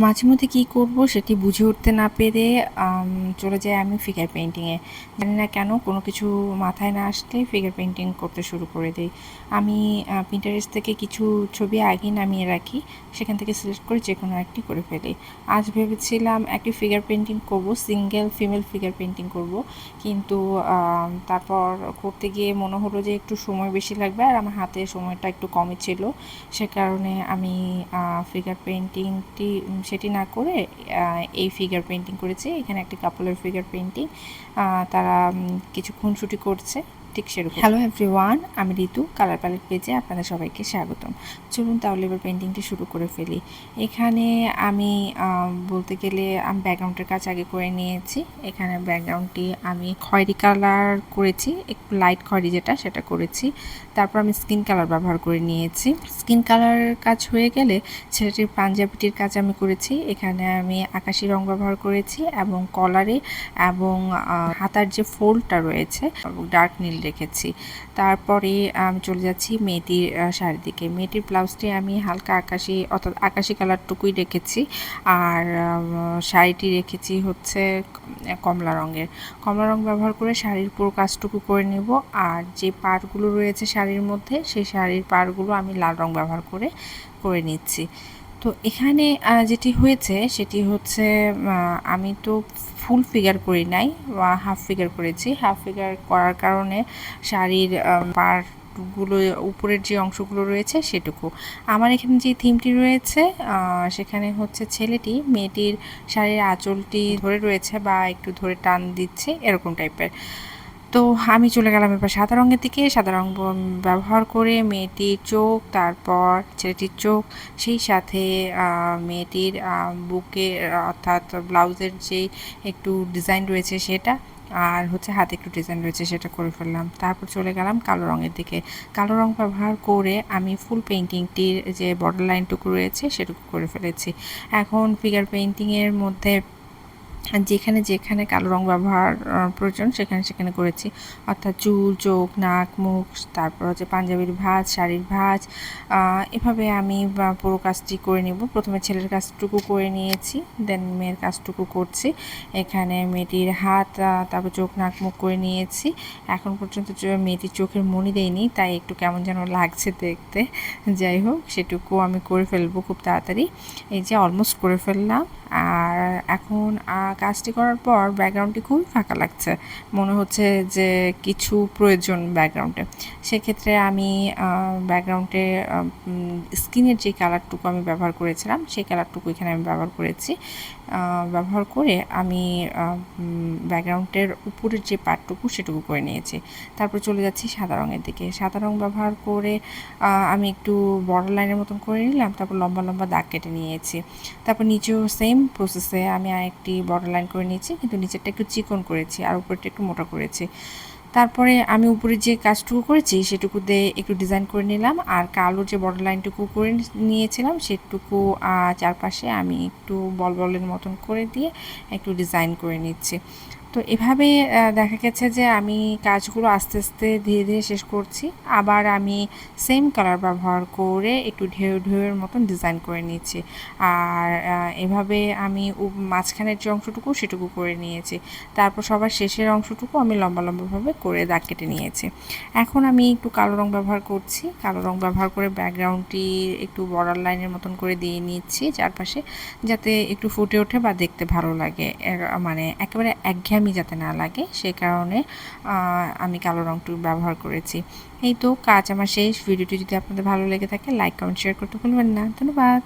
মাঝে মধ্যে কী করব সেটি বুঝে উঠতে না পেরে চলে যাই আমি ফিগার পেইন্টিংয়ে। জানি না কেন কোনো কিছু মাথায় না আসলে ফিগার পেইন্টিং করতে শুরু করে দিই। আমি পিন্টারেস্ট থেকে কিছু ছবি আগেই নামিয়ে রাখি, সেখান থেকে সিলেক্ট করে যে কোনো একটি করে ফেলি। আজ ভেবেছিলাম একটি ফিগার পেইন্টিং করব, সিঙ্গেল ফিমেল ফিগার পেইন্টিং করব, কিন্তু তারপর করতে গিয়ে মনে হলো যে একটু সময় বেশি লাগবে আর আমার হাতে সময়টা একটু কমই ছিল। সে কারণে আমি ফিগার পেইন্টিংটি সেটি না করে এই ফিগার পেইন্টিং করেছি। এখানে একটি কাপলের ফিগার পেইন্টিং, তারা কিছু খুনসুটি করছে, ঠিক সেরকম। হ্যালো এভরিওয়ান, আমি ঋতু, কালার প্যালেট পেজে আপনাদের সবাইকে স্বাগতম। চলুন তাহলে এবার পেইন্টিংটি শুরু করে ফেলি। এখানে আমি বলতে গেলে আমি ব্যাকগ্রাউন্ডের কাজ আগে করে নিয়েছি। এখানে ব্যাকগ্রাউন্ডটি আমি খয়েরি কালার করেছি, একটু লাইট খয়েরি যেটা সেটা করেছি। তারপর আমি স্কিন কালার ব্যবহার করে নিয়েছি। স্কিন কালার কাজ হয়ে গেলে ছেলেটির পাঞ্জাবিটির কাজ আমি করেছি। এখানে আমি আকাশি রং ব্যবহার করেছি এবং কলারে এবং হাতার যে ফোল্ডটা রয়েছে ডার্ক নীল রেখেছি। তারপরে আমি চলে যাচ্ছি মেয়েটির শাড়ির দিকে। মেয়েটির ব্লাউজটি আমি হালকা আকাশি অর্থাৎ আকাশি কালারটুকুই রেখেছি, আর শাড়িটি রেখেছি হচ্ছে কমলা রঙের। কমলা রং ব্যবহার করে শাড়ির পুরো কাজটুকু করে নেব, আর যে পাড়গুলো রয়েছে শাড়ির মধ্যে সেই শাড়ির পাড়গুলো আমি লাল রং ব্যবহার করে নিচ্ছি। তো এখানে যেটি হয়েছে সেটি হচ্ছে আমি তো ফুল ফিগার করি নাই, হাফ ফিগার করেছি। হাফ ফিগার করার কারণে শাড়ির পাড়গুলো উপরের যে অংশগুলো রয়েছে সেটুকু আমার এখানে যে থিমটি রয়েছে সেখানে হচ্ছে ছেলেটি মেয়েটির শাড়ির আঁচলটি ধরে রয়েছে বা একটু ধরে টান দিচ্ছে এরকম টাইপের। তো আমি চলে গেলাম এবার সাদা রঙের দিকে। সাদা রং ব্যবহার করে মেয়েটির চোখ, তারপর ছেলেটির চোখ, সেই সাথে মেয়েটির বুকে অর্থাৎ ব্লাউজের যে একটু ডিজাইন রয়েছে সেটা, আর হচ্ছে হাতে একটু ডিজাইন রয়েছে সেটা করে ফেললাম। তারপর চলে গেলাম কালো রঙের দিকে। কালো রং ব্যবহার করে আমি ফুল পেইন্টিংটির যে বর্ডার লাইনটুকু রয়েছে সেটুকু করে ফেলেছি। এখন ফিগার পেইন্টিংয়ের মধ্যে যেখানে যেখানে কালো রং ব্যবহার প্রয়োজন সেখানে করেছি, অর্থাৎ চুল, চোখ, নাক, মুখ, তারপর হচ্ছে পাঞ্জাবির ভাঁজ, শাড়ির ভাঁজ, এভাবে আমি পুরো কাজটি করে নেব। প্রথমে ছেলের কাজটুকু করে নিয়েছি, দেন মেয়ের কাজটুকু করছি। এখানে মেয়েটির হাত, তারপর চোখ, নাক, মুখ করে নিয়েছি। এখন পর্যন্ত মেয়েটির চোখের মণি দেয়নি, তাই একটু কেমন যেন লাগছে দেখতে। যাই হোক, সেটুকু আমি করে ফেলবো খুব তাড়াতাড়ি। এই যে অলমোস্ট করে ফেললাম। আর এখন কাজটি করার পর ব্যাকগ্রাউন্ডটি খুবই ফাঁকা লাগছে, মনে হচ্ছে যে কিছু প্রয়োজন ব্যাকগ্রাউন্ডে। সেক্ষেত্রে আমি ব্যাকগ্রাউন্ডে স্কিনের যে কালারটুকু আমি ব্যবহার করেছিলাম সেই কালারটুকু এখানে আমি ব্যবহার করেছি। ব্যবহার করে আমি ব্যাকগ্রাউন্ডের উপরের যে পার্টটুকু সেটুকু করে নিয়েছি। তারপর চলে যাচ্ছি সাদা রঙের দিকে। সাদা রং ব্যবহার করে আমি একটু বর্ডার লাইনের মতন করে নিলাম, তারপর লম্বা লম্বা দাগ কেটে নিয়েছি। তারপর নিচেও সেম প্রসেসে আমি আরেকটি বর্ডার লাইন করে নিয়েছি, কিন্তু নিচেরটা একটু চিকন করেছি আর উপরটা একটু মোটা করেছি। তারপরে আমি উপরে যে কাজটুকু করেছি সেটুকুতে একটু ডিজাইন করে নিলাম, আর কালো যে বর্ডার লাইনটুকু করে নিয়েছিলাম সেটুকু চারপাশে আমি একটু বল বলের মতন করে দিয়ে একটু ডিজাইন করে নিচ্ছি। তো এভাবে দেখা গেছে যে আমি কাজগুলো আস্তে আস্তে ধীরে ধীরে শেষ করছি। আবার আমি সেম কালার ব্যবহার করে একটু ঢেউ ঢেউয়ের মতন ডিজাইন করে নিচ্ছি, আর এভাবে আমি মাঝখানের যে অংশটুকু সেটুকু করে নিয়েছি। তারপর সবার শেষের অংশটুকু আমি লম্বা লম্বাভাবে করে দাগ কেটে নিয়েছি। এখন আমি একটু কালো রং ব্যবহার করছি। কালো রং ব্যবহার করে ব্যাকগ্রাউন্ডটি একটু বর্ডার লাইনের মতন করে দিয়ে নিচ্ছি চারপাশে, যাতে একটু ফুটে ওঠে বা দেখতে ভালো লাগে, মানে একেবারে একঘেয়েমি যাতে না লাগে, সে কারণে আমি কালো রংটু ব্যবহার করেছি। এই তো কাজ আমার শেষ। ভিডিওটি যদি আপনাদের ভালো লেগে থাকে লাইক, কমেন্ট, শেয়ার করতে ভুলবেন না। ধন্যবাদ।